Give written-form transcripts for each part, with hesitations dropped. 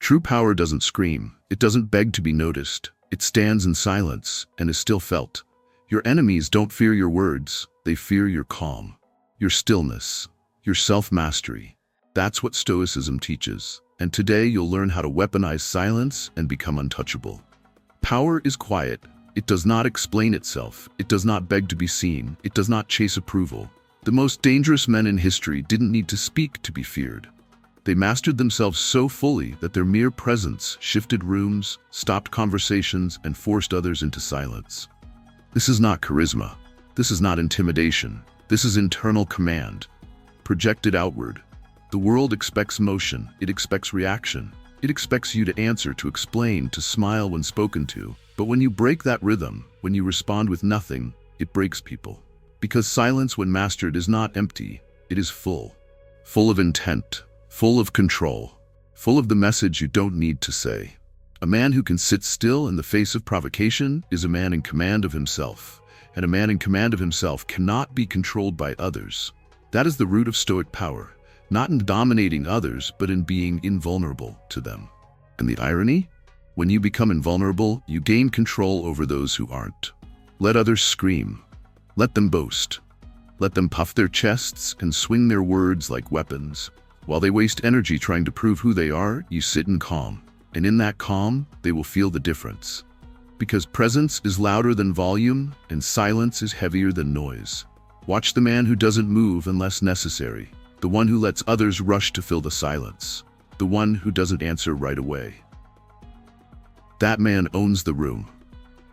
True power doesn't scream. It doesn't beg to be noticed. It stands in silence and is still felt. Your enemies don't fear your words. They fear your calm, your stillness, your self-mastery. That's what Stoicism teaches. And today you'll learn how to weaponize silence and become untouchable. Power is quiet. It does not explain itself. It does not beg to be seen. It does not chase approval. The most dangerous men in history didn't need to speak to be feared. They mastered themselves so fully that their mere presence shifted rooms, stopped conversations, and forced others into silence. This is not charisma. This is not intimidation. This is internal command, projected outward. The world expects motion. It expects reaction. It expects you to answer, to explain, to smile when spoken to. But when you break that rhythm, when you respond with nothing, it breaks people. Because silence, when mastered, is not empty. It is full. Full of intent. Full of control. Full of the message you don't need to say. A man who can sit still in the face of provocation is a man in command of himself. And a man in command of himself cannot be controlled by others. That is the root of Stoic power. Not in dominating others, but in being invulnerable to them. And the irony? When you become invulnerable, you gain control over those who aren't. Let others scream. Let them boast. Let them puff their chests and swing their words like weapons. While they waste energy trying to prove who they are, you sit in calm. And in that calm, they will feel the difference. Because presence is louder than volume, and silence is heavier than noise. Watch the man who doesn't move unless necessary. The one who lets others rush to fill the silence. The one who doesn't answer right away. That man owns the room.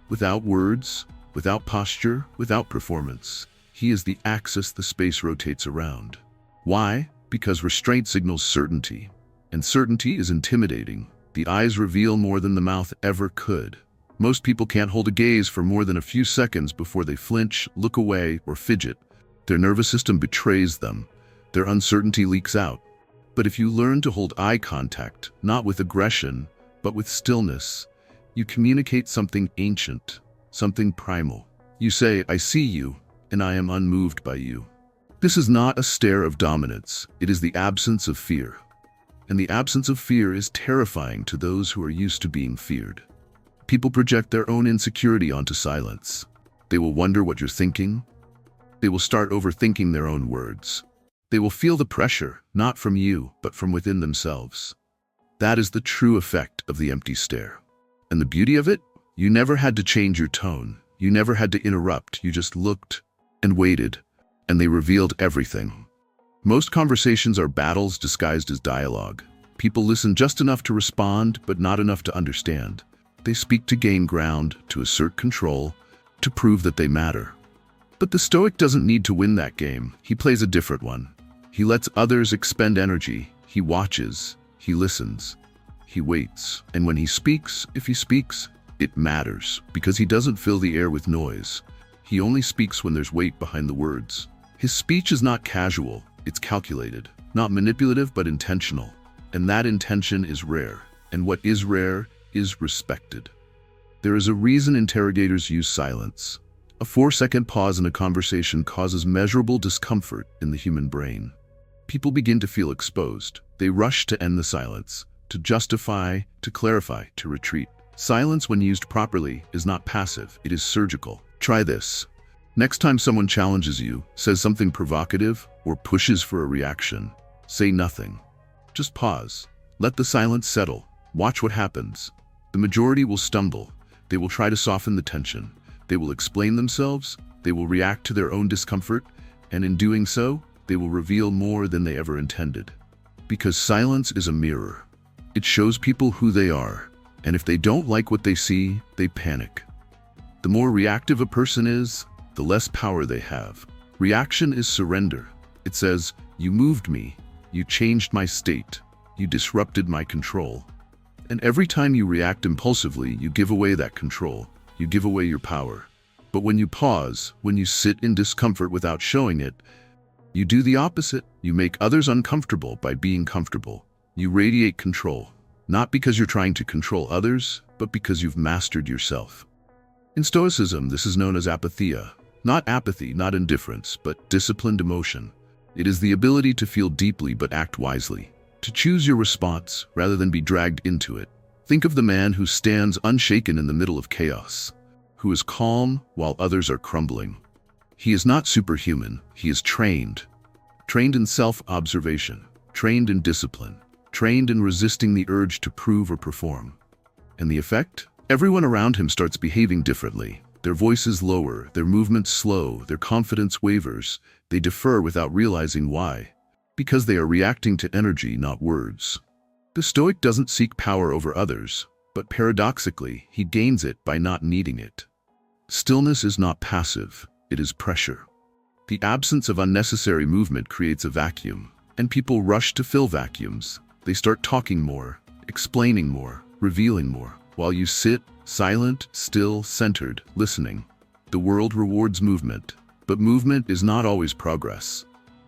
Without words, without posture, without performance. He is the axis the space rotates around. Why? Because restraint signals certainty. And certainty is intimidating. The eyes reveal more than the mouth ever could. Most people can't hold a gaze for more than a few seconds before they flinch, look away, or fidget. Their nervous system betrays them. Their uncertainty leaks out. But if you learn to hold eye contact, not with aggression, but with stillness, you communicate something ancient, something primal. You say, "I see you, and I am unmoved by you." This is not a stare of dominance. It is the absence of fear. And the absence of fear is terrifying to those who are used to being feared. People project their own insecurity onto silence. They will wonder what you're thinking. They will start overthinking their own words. They will feel the pressure, not from you, but from within themselves. That is the true effect of the empty stare. And the beauty of it? You never had to change your tone. You never had to interrupt. You just looked and waited, and they revealed everything. Most conversations are battles disguised as dialogue. People listen just enough to respond, but not enough to understand. They speak to gain ground, to assert control, to prove that they matter. But the Stoic doesn't need to win that game. He plays a different one. He lets others expend energy. He watches. He listens. He waits. And when he speaks, if he speaks, it matters, because he doesn't fill the air with noise. He only speaks when there's weight behind the words. His speech is not casual. It's calculated. Not manipulative, but intentional. And that intention is rare. And what is rare is respected. There is a reason interrogators use silence. A 4-second pause in a conversation causes measurable discomfort in the human brain. People begin to feel exposed. They rush to end the silence, to justify, to clarify, to retreat. Silence, when used properly, is not passive. It is surgical. Try this. Next time someone challenges you, says something provocative, or pushes for a reaction, say nothing. Just pause. Let the silence settle. Watch what happens. The majority will stumble. They will try to soften the tension. They will explain themselves. They will react to their own discomfort. And in doing so, they will reveal more than they ever intended. Because silence is a mirror. It shows people who they are. And if they don't like what they see, they panic. The more reactive a person is, the less power they have. Reaction is surrender. It says, "You moved me. You changed my state. You disrupted my control." And every time you react impulsively, you give away that control. You give away your power. But when you pause, when you sit in discomfort without showing it, you do the opposite. You make others uncomfortable by being comfortable. You radiate control, not because you're trying to control others, but because you've mastered yourself. In Stoicism, this is known as apatheia. Not apathy, not indifference, but disciplined emotion. It is the ability to feel deeply but act wisely. to choose your response rather than be dragged into it. Think of the man who stands unshaken in the middle of chaos, who is calm while others are crumbling. He is not superhuman, he is trained. Trained in self-observation, trained in discipline, trained in resisting the urge to prove or perform. And the effect? Everyone around him starts behaving differently. Their voices lower, their movements slow, their confidence wavers. They defer without realizing why. Because they are reacting to energy, not words. The Stoic doesn't seek power over others, but paradoxically, he gains it by not needing it. Stillness is not passive, it is pressure. The absence of unnecessary movement creates a vacuum, and people rush to fill vacuums. They start talking more, explaining more, revealing more, while you sit, silent, still, centered, listening. The world rewards movement, but movement is not always progress.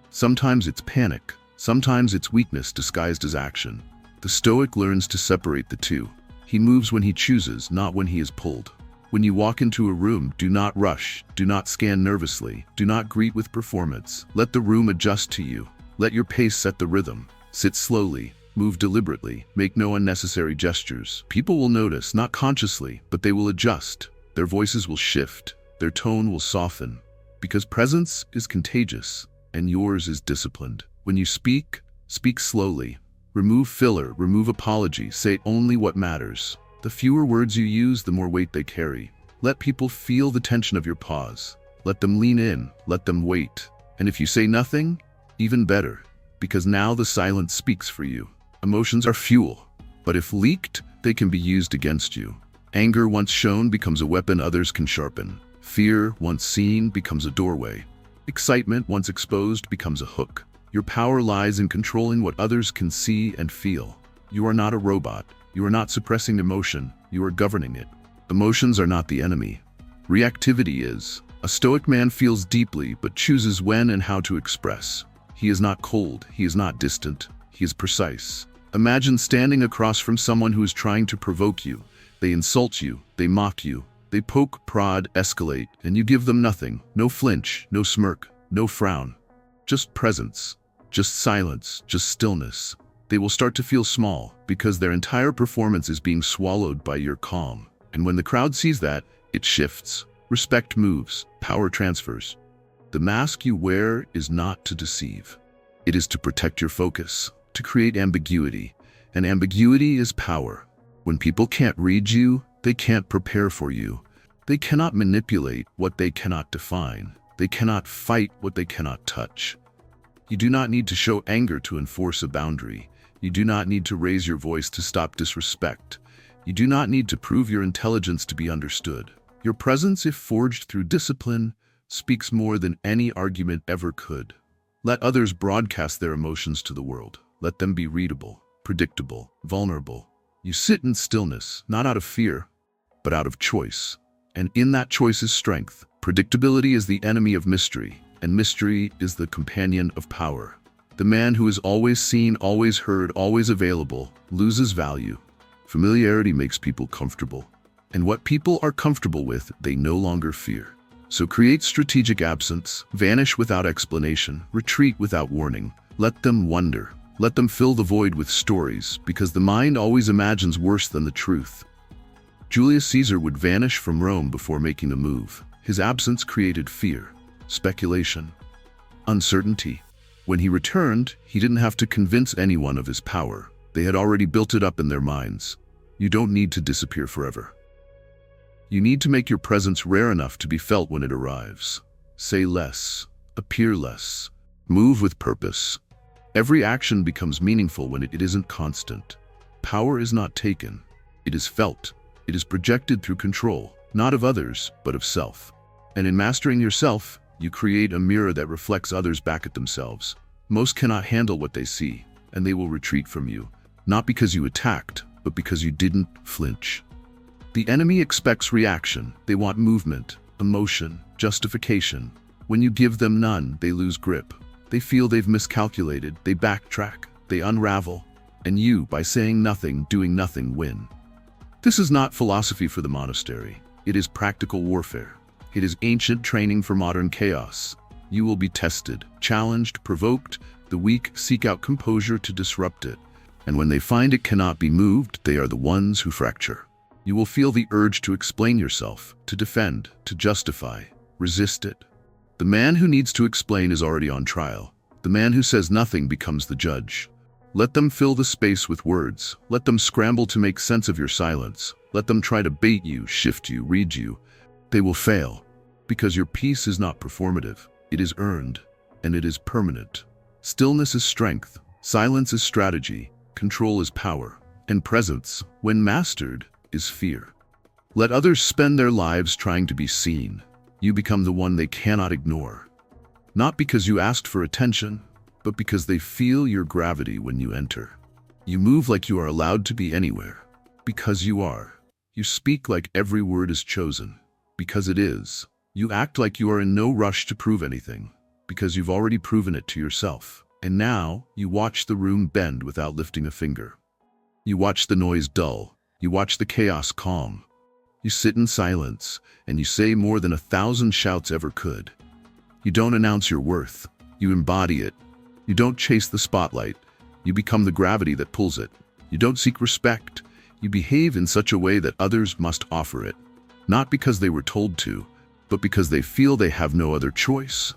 Sometimes it's panic, sometimes it's weakness disguised as action. The Stoic learns to separate the two. He moves when he chooses, not when he is pulled. When you walk into a room, do not rush, do not scan nervously, do not greet with performance. Let the room adjust to you. Let your pace set the rhythm. Sit slowly, move deliberately, make no unnecessary gestures. People will notice, not consciously, but they will adjust. Their voices will shift, their tone will soften. Because presence is contagious, and yours is disciplined. When you speak, speak slowly. Remove filler, remove apology, say only what matters. The fewer words you use, the more weight they carry. Let people feel the tension of your pause. Let them lean in, let them wait. And if you say nothing, even better, because now the silence speaks for you. Emotions are fuel, but if leaked, they can be used against you. Anger once shown becomes a weapon others can sharpen. Fear once seen becomes a doorway. Excitement once exposed becomes a hook. Your power lies in controlling what others can see and feel. You are not a robot. You are not suppressing emotion. You are governing it. Emotions are not the enemy. Reactivity is. A Stoic man feels deeply but chooses when and how to express. He is not cold. He is not distant. He is precise. Imagine standing across from someone who is trying to provoke you. They insult you. They mock you. They poke, prod, escalate, and you give them nothing. No flinch, no smirk, no frown. Just presence. Just silence, just stillness. They will start to feel small because their entire performance is being swallowed by your calm. And when the crowd sees that, it shifts. Respect moves, power transfers. The mask you wear is not to deceive. It is to protect your focus, to create ambiguity. And ambiguity is power. When people can't read you, they can't prepare for you. They cannot manipulate what they cannot define. They cannot fight what they cannot touch. You do not need to show anger to enforce a boundary. You do not need to raise your voice to stop disrespect. You do not need to prove your intelligence to be understood. Your presence, if forged through discipline, speaks more than any argument ever could. Let others broadcast their emotions to the world. Let them be readable, predictable, vulnerable. You sit in stillness, not out of fear, but out of choice. And in that choice is strength. Predictability is the enemy of mystery. And mystery is the companion of power. The man who is always seen, always heard, always available, loses value. Familiarity makes people comfortable. And what people are comfortable with, they no longer fear. So create strategic absence, vanish without explanation, retreat without warning. Let them wonder. Let them fill the void with stories, because the mind always imagines worse than the truth. Julius Caesar would vanish from Rome before making a move. His absence created fear. Speculation, uncertainty. When he returned, he didn't have to convince anyone of his power. They had already built it up in their minds. You don't need to disappear forever. You need to make your presence rare enough to be felt when it arrives. Say less, appear less, move with purpose. Every action becomes meaningful when it isn't constant. Power is not taken, it is felt. It is projected through control, not of others, but of self. And in mastering yourself, you create a mirror that reflects others back at themselves. Most cannot handle what they see, and they will retreat from you, not because you attacked, but because you didn't flinch. The enemy expects reaction. They want movement, emotion, justification. When you give them none, they lose grip. They feel they've miscalculated, they backtrack, they unravel, and you, by saying nothing, doing nothing, win. This is not philosophy for the monastery. It is practical warfare. It is ancient training for modern chaos. You will be tested, challenged, provoked. The weak seek out composure to disrupt it. And when they find it cannot be moved, they are the ones who fracture. You will feel the urge to explain yourself, to defend, to justify. Resist it. The man who needs to explain is already on trial. The man who says nothing becomes the judge. Let them fill the space with words. Let them scramble to make sense of your silence. Let them try to bait you, shift you, read you. They will fail, because your peace is not performative. It is earned, and it is permanent. Stillness is strength. Silence is strategy. Control is power. And presence, when mastered, is fear. Let others spend their lives trying to be seen. You become the one they cannot ignore. Not because you asked for attention, but because they feel your gravity when you enter. You move like you are allowed to be anywhere, because you are. You speak like every word is chosen, because it is. You act like you are in no rush to prove anything, because you've already proven it to yourself. And now, you watch the room bend without lifting a finger. You watch the noise dull. You watch the chaos calm. You sit in silence, and you say more than 1,000 shouts ever could. You don't announce your worth. You embody it. You don't chase the spotlight. You become the gravity that pulls it. You don't seek respect. You behave in such a way that others must offer it. Not because they were told to, but because they feel they have no other choice.